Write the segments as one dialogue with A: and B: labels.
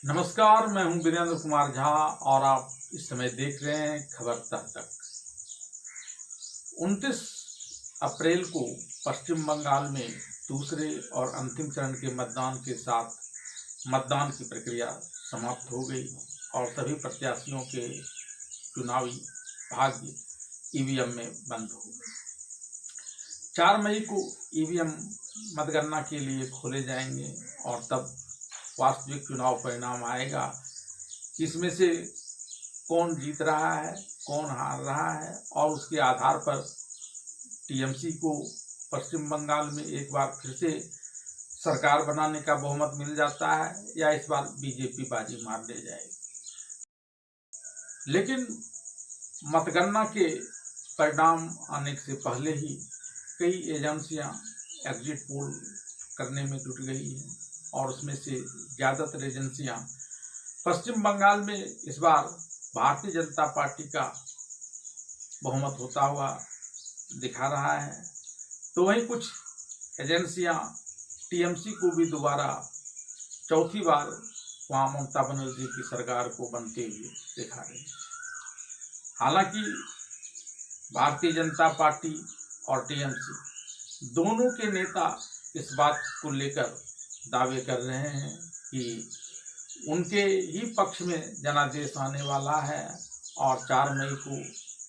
A: नमस्कार, मैं हूं वीरेंद्र कुमार झा और आप इस समय देख रहे हैं खबर तक। 29 अप्रैल को पश्चिम बंगाल में दूसरे और अंतिम चरण के मतदान के साथ मतदान की प्रक्रिया समाप्त हो गई और सभी प्रत्याशियों के चुनावी भाग्य ईवीएम में बंद हो गए। 4 मई को ईवीएम मतगणना के लिए खोले जाएंगे और तब वास्तविक चुनाव परिणाम आएगा कि इसमें से कौन जीत रहा है, कौन हार रहा है और उसके आधार पर टीएमसी को पश्चिम बंगाल में एक बार फिर से सरकार बनाने का बहुमत मिल जाता है या इस बार बीजेपी बाजी मार ले जाएगी। लेकिन मतगणना के परिणाम आने से पहले ही कई एजेंसियां एग्जिट पोल करने में जुट गई हैं और उसमें से ज़्यादातर एजेंसियां पश्चिम बंगाल में इस बार भारतीय जनता पार्टी का बहुमत होता हुआ दिखा रहा है, तो वहीं कुछ एजेंसियां टीएमसी को भी दोबारा चौथी बार वहां ममता बनर्जी की सरकार को बनते हुए दिखा रही है। हालांकि भारतीय जनता पार्टी और टीएमसी दोनों के नेता इस बात को लेकर दावे कर रहे हैं कि उनके ही पक्ष में जनादेश आने वाला है और 4 मई को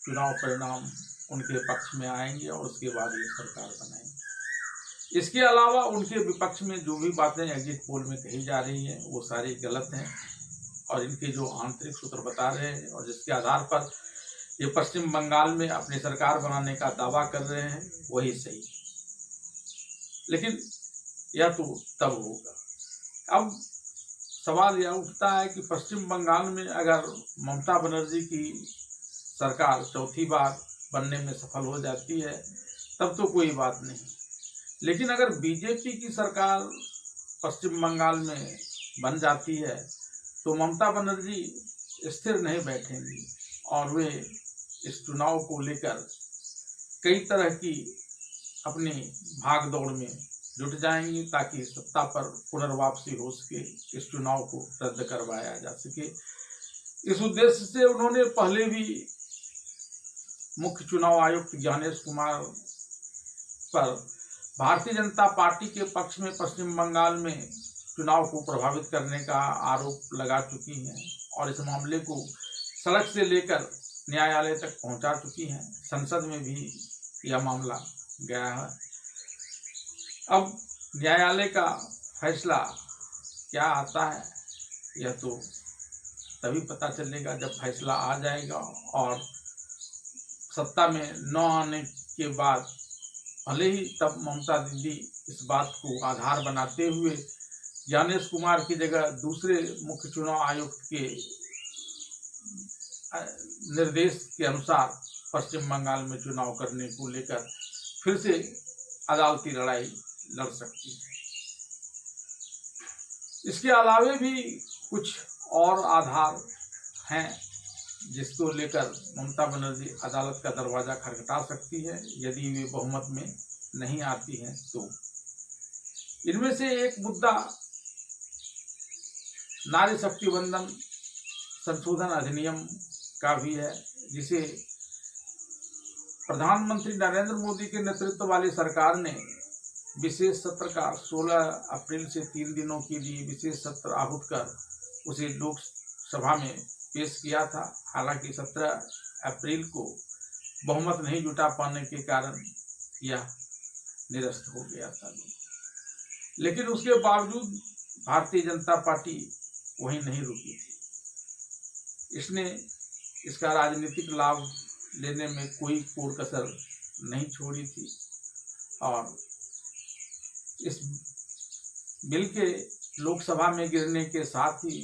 A: चुनाव परिणाम उनके पक्ष में आएंगे और उसके बाद ये सरकार बनाएंगे। इसके अलावा उनके विपक्ष में जो भी बातें एग्जिट पोल में कही जा रही हैं वो सारी गलत हैं और इनके जो आंतरिक सूत्र बता रहे हैं और जिसके आधार पर ये पश्चिम बंगाल में अपनी सरकार बनाने का दावा कर रहे हैं वही सही। लेकिन यह तो तब होगा। अब सवाल यह उठता है कि पश्चिम बंगाल में अगर ममता बनर्जी की सरकार चौथी बार बनने में सफल हो जाती है तब तो कोई बात नहीं, लेकिन अगर बीजेपी की सरकार पश्चिम बंगाल में बन जाती है तो ममता बनर्जी स्थिर नहीं बैठेंगी और वे इस चुनाव को लेकर कई तरह की अपनी भागदौड़ में जुट जाएंगी ताकि सत्ता पर पुनर्वापसी हो सके, इस चुनाव को रद्द करवाया जा सके। इस उद्देश्य से उन्होंने पहले भी मुख्य चुनाव आयुक्त ज्ञानेश कुमार पर भारतीय जनता पार्टी के पक्ष में पश्चिम बंगाल में चुनाव को प्रभावित करने का आरोप लगा चुकी हैं और इस मामले को सड़क से लेकर न्यायालय तक पहुंचा चुकी हैं। संसद में भी यह मामला गया है। अब न्यायालय का फैसला क्या आता है यह तो तभी पता चलेगा जब फैसला आ जाएगा और सत्ता में न आने के बाद भले ही तब ममता दीदी इस बात को आधार बनाते हुए ज्ञानेश कुमार की जगह दूसरे मुख्य चुनाव आयुक्त के निर्देश के अनुसार पश्चिम बंगाल में चुनाव करने को लेकर फिर से अदालती लड़ाई लड़ सकती है। इसके अलावे भी कुछ और आधार हैं जिसको लेकर ममता बनर्जी अदालत का दरवाजा खटखटा सकती है यदि वे बहुमत में नहीं आती हैं तो। इनमें से एक मुद्दा नारी शक्ति वंदन संशोधन अधिनियम का भी है, जिसे प्रधानमंत्री नरेंद्र मोदी के नेतृत्व वाली सरकार ने विशेष सत्र का 16 अप्रैल से 3 दिनों के लिए विशेष सत्र आहूत कर उसे लोकसभा में पेश किया था। हालांकि 17 अप्रैल को बहुमत नहीं जुटा पाने के कारण यह निरस्त हो गया था, लेकिन उसके बावजूद भारतीय जनता पार्टी वहीं नहीं रुकी थी। इसने इसका राजनीतिक लाभ लेने में कोई कोर कसर नहीं छोड़ी थी और इस बिल के लोकसभा में गिरने के साथ ही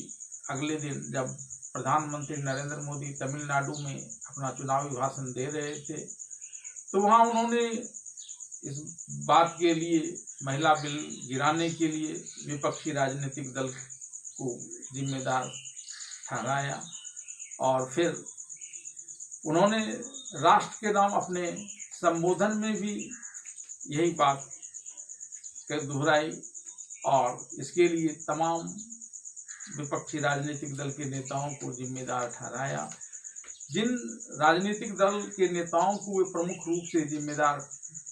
A: अगले दिन जब प्रधानमंत्री नरेंद्र मोदी तमिलनाडु में अपना चुनावी भाषण दे रहे थे तो वहां उन्होंने इस बात के लिए महिला बिल गिराने के लिए विपक्षी राजनीतिक दल को जिम्मेदार ठहराया और फिर उन्होंने राष्ट्र के नाम अपने संबोधन में भी यही बात दोहराई और इसके लिए तमाम विपक्षी राजनीतिक दल के नेताओं को जिम्मेदार ठहराया। जिन राजनीतिक दल के नेताओं को वे प्रमुख रूप से जिम्मेदार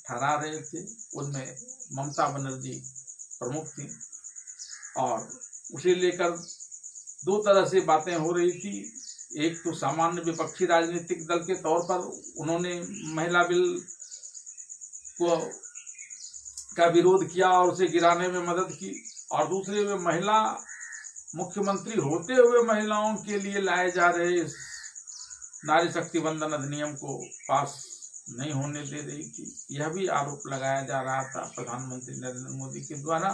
A: ठहरा रहे थे उनमें ममता बनर्जी प्रमुख थी, और उसे लेकर दो तरह से बातें हो रही थी। एक तो सामान्य विपक्षी राजनीतिक दल के तौर पर उन्होंने महिला बिल को का विरोध किया और उसे गिराने में मदद की, और दूसरे वे महिला मुख्यमंत्री होते हुए महिलाओं के लिए लाए जा रहे इस नारी शक्ति वंदन अधिनियम को पास नहीं होने दे रही थी। यह भी आरोप लगाया जा रहा था प्रधानमंत्री नरेंद्र मोदी के द्वारा,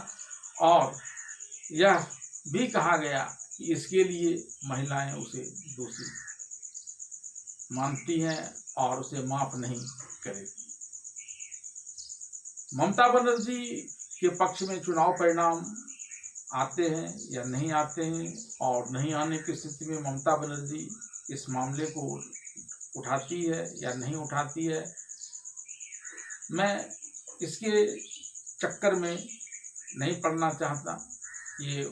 A: और यह भी कहा गया कि इसके लिए महिलाएं उसे दोषी मानती हैं और उसे माफ नहीं करेगी। ममता बनर्जी के पक्ष में चुनाव परिणाम आते हैं या नहीं आते हैं, और नहीं आने की स्थिति में ममता बनर्जी इस मामले को उठाती है या नहीं उठाती है, मैं इसके चक्कर में नहीं पड़ना चाहता। ये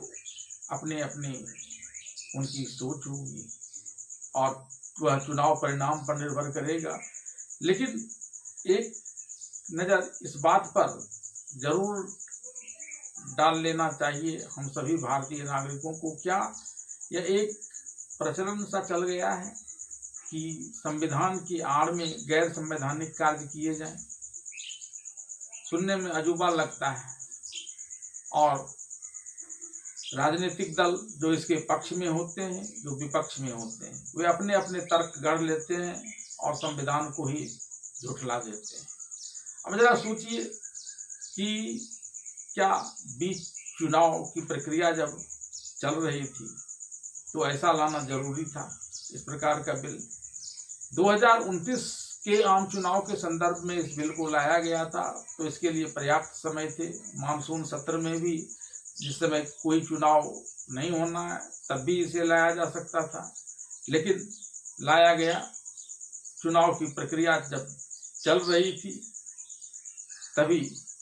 A: अपने अपने उनकी सोच होगी और वह चुनाव परिणाम पर निर्भर करेगा। लेकिन एक नज़र इस बात पर जरूर डाल लेना चाहिए हम सभी भारतीय नागरिकों को, क्या यह एक प्रचलन सा चल गया है कि संविधान की आड़ में गैर संवैधानिक कार्य किए जाएं? सुनने में अजूबा लगता है, और राजनीतिक दल जो इसके पक्ष में होते हैं, जो विपक्ष में होते हैं, वे अपने अपने तर्क गढ़ लेते हैं और संविधान को ही झुठला देते हैं। अब जरा सोचिए कि क्या बीच चुनाव की प्रक्रिया जब चल रही थी तो ऐसा लाना जरूरी था इस प्रकार का बिल? 2029 के आम चुनाव के संदर्भ में इस बिल को लाया गया था, तो इसके लिए पर्याप्त समय थे। मानसून सत्र में भी, जिस समय कोई चुनाव नहीं होना है, तब भी इसे लाया जा सकता था, लेकिन लाया गया। चुनाव की प्रक्रिया जब चल रही थी तभी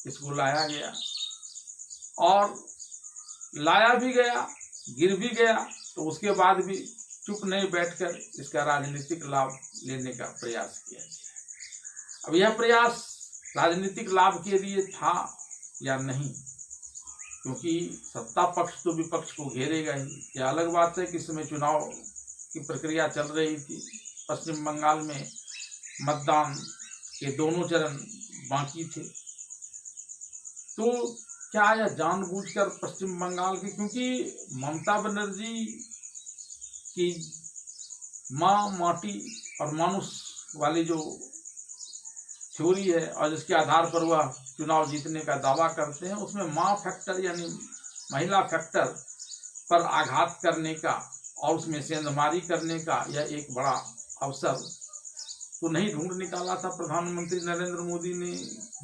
A: इसको लाया गया, और लाया भी गया, गिर भी गया, तो उसके बाद भी चुप नहीं बैठकर इसका राजनीतिक लाभ लेने का प्रयास किया गया। अब यह प्रयास राजनीतिक लाभ के लिए था या नहीं, क्योंकि सत्ता पक्ष तो विपक्ष को घेरेगा ही। यह अलग बात है कि इस समय चुनाव की प्रक्रिया चल रही थी, पश्चिम बंगाल में मतदान के दोनों चरण बाकी थे, तो क्या यह जानबूझकर पश्चिम बंगाल की, क्योंकि ममता बनर्जी की माँ माटी और मानुष वाली जो थ्योरी है और जिसके आधार पर वह चुनाव जीतने का दावा करते हैं, उसमें माँ फैक्टर यानी महिला फैक्टर पर आघात करने का और उसमें सेंधमारी करने का यह एक बड़ा अवसर तो नहीं ढूंढ निकाला था प्रधानमंत्री नरेंद्र मोदी ने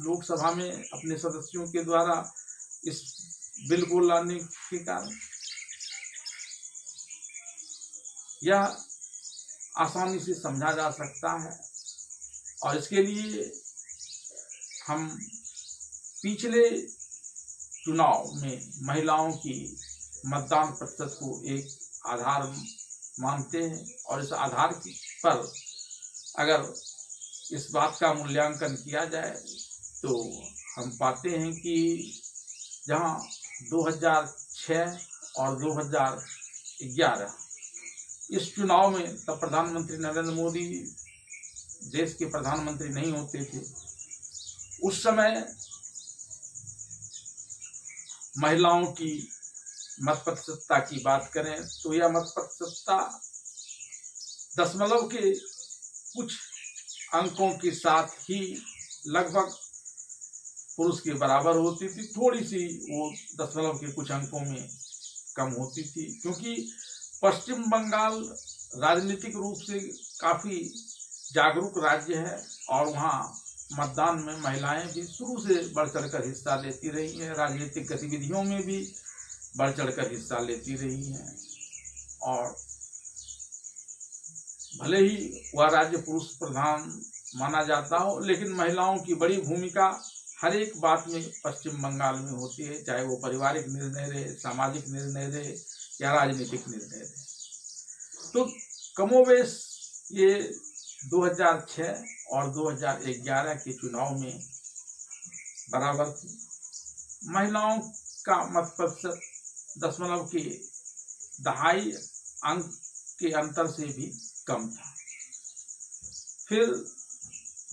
A: लोकसभा में अपने सदस्यों के द्वारा इस बिल को लाने के कारण? यह आसानी से समझा जा सकता है, और इसके लिए हम पिछले चुनाव में महिलाओं की मतदान प्रतिशत को एक आधार मानते हैं, और इस आधार पर अगर इस बात का मूल्यांकन किया जाए तो हम पाते हैं कि जहां 2006 और 2011 इस चुनाव में तब प्रधानमंत्री नरेंद्र मोदी देश के प्रधानमंत्री नहीं होते थे, उस समय महिलाओं की मत प्रतिशतता की बात करें तो यह मत प्रतिशतता दशमलव के कुछ अंकों के साथ ही लगभग पुरुष के बराबर होती थी। थोड़ी सी वो दशमलव के कुछ अंकों में कम होती थी, क्योंकि पश्चिम बंगाल राजनीतिक रूप से काफ़ी जागरूक राज्य है और वहाँ मतदान में महिलाएं भी शुरू से बढ़ चढ़कर हिस्सा लेती रही हैं, राजनीतिक गतिविधियों में भी बढ़ चढ़कर हिस्सा लेती रही हैं। और भले ही वह राज्य पुरुष प्रधान माना जाता हो, लेकिन महिलाओं की बड़ी भूमिका हर एक बात में पश्चिम बंगाल में होती है, चाहे वो पारिवारिक निर्णय रहे, सामाजिक निर्णय रहे या राजनीतिक निर्णय थे। तो कमोवेश ये 2006 और 2011 के चुनाव में बराबर थी। महिलाओं का मत प्रतिशत 0.2 अंक के अंतर से भी कम था। फिर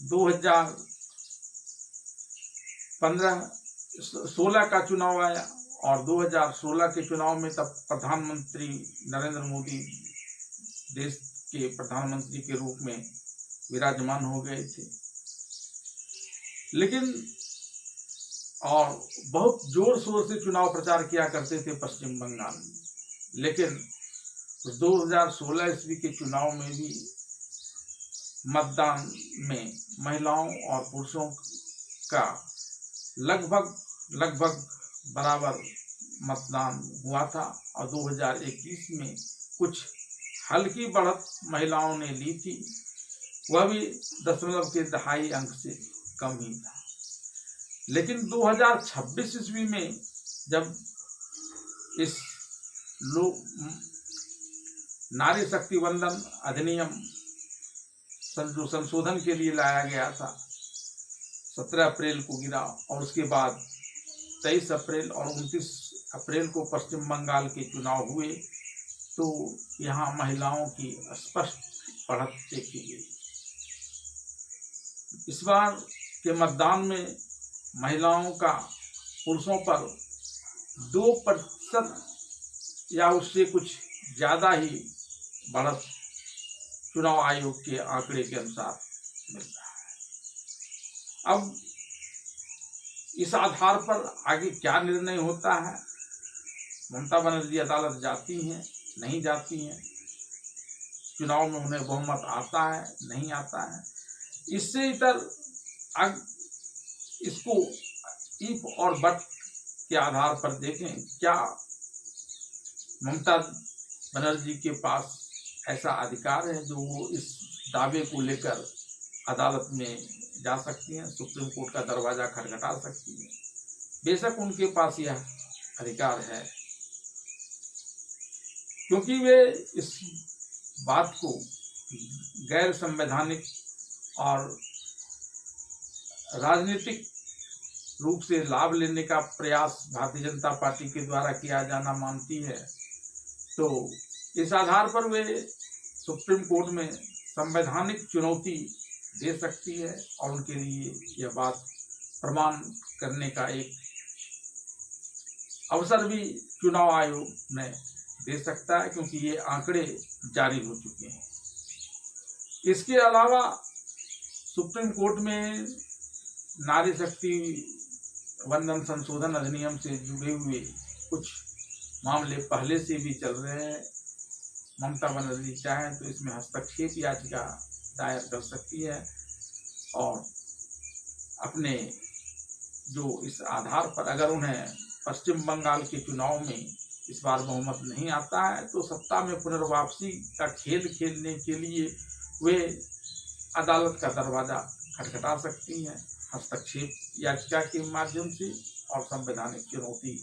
A: 2016 का चुनाव आया और 2016 के चुनाव में तब प्रधानमंत्री नरेंद्र मोदी देश के प्रधानमंत्री के रूप में विराजमान हो गए थे, लेकिन और बहुत जोर शोर से चुनाव प्रचार किया करते थे पश्चिम बंगाल में। लेकिन 2016 ईस्वी के चुनाव में भी मतदान में महिलाओं और पुरुषों का लगभग बराबर मतदान हुआ था और 2021 में कुछ हल्की बढ़त महिलाओं ने ली थी, वह भी 0.2 अंक से कम ही था। लेकिन 2026 ईस्वी में जब इस नारी शक्ति वंदन अधिनियम जो संशोधन के लिए लाया गया था 17 अप्रैल को गिरा और उसके बाद 23 अप्रैल और 29 अप्रैल को पश्चिम बंगाल के चुनाव हुए, तो यहाँ महिलाओं की स्पष्ट बढ़त देखी गई। इस बार के मतदान में महिलाओं का पुरुषों पर 2% या उससे कुछ ज़्यादा ही बढ़त चुनाव आयोग के आंकड़े के अनुसार मिल रहा है। अब इस आधार पर आगे क्या निर्णय होता है, ममता बनर्जी अदालत जाती हैं नहीं जाती हैं, चुनाव में उन्हें बहुमत आता है नहीं आता है, इससे इतर इसको इफ और बट के आधार पर देखें क्या ममता बनर्जी के पास ऐसा अधिकार है जो वो इस दावे को लेकर अदालत में जा सकती हैं, सुप्रीम कोर्ट का दरवाजा खटखटा सकती हैं। बेशक उनके पास यह अधिकार है, क्योंकि वे इस बात को गैर संवैधानिक और राजनीतिक रूप से लाभ लेने का प्रयास भारतीय जनता पार्टी के द्वारा किया जाना मानती है। तो इस आधार पर वे सुप्रीम कोर्ट में संवैधानिक चुनौती दे सकती है और उनके लिए यह बात प्रमाण करने का एक अवसर भी चुनाव आयोग में दे सकता है, क्योंकि ये आंकड़े जारी हो चुके हैं। इसके अलावा सुप्रीम कोर्ट में नारी शक्ति वंदन संशोधन अधिनियम से जुड़े हुए कुछ मामले पहले से भी चल रहे हैं। ममता बनर्जी चाहें तो इसमें हस्तक्षेप याचिका दायर कर सकती है और अपने जो इस आधार पर अगर उन्हें पश्चिम बंगाल के चुनाव में इस बार बहुमत नहीं आता है तो सत्ता में पुनर्वापसी का खेल खेलने के लिए वे अदालत का दरवाजा खटखटा सकती हैं हस्तक्षेप याचिका के माध्यम से और संवैधानिक चुनौती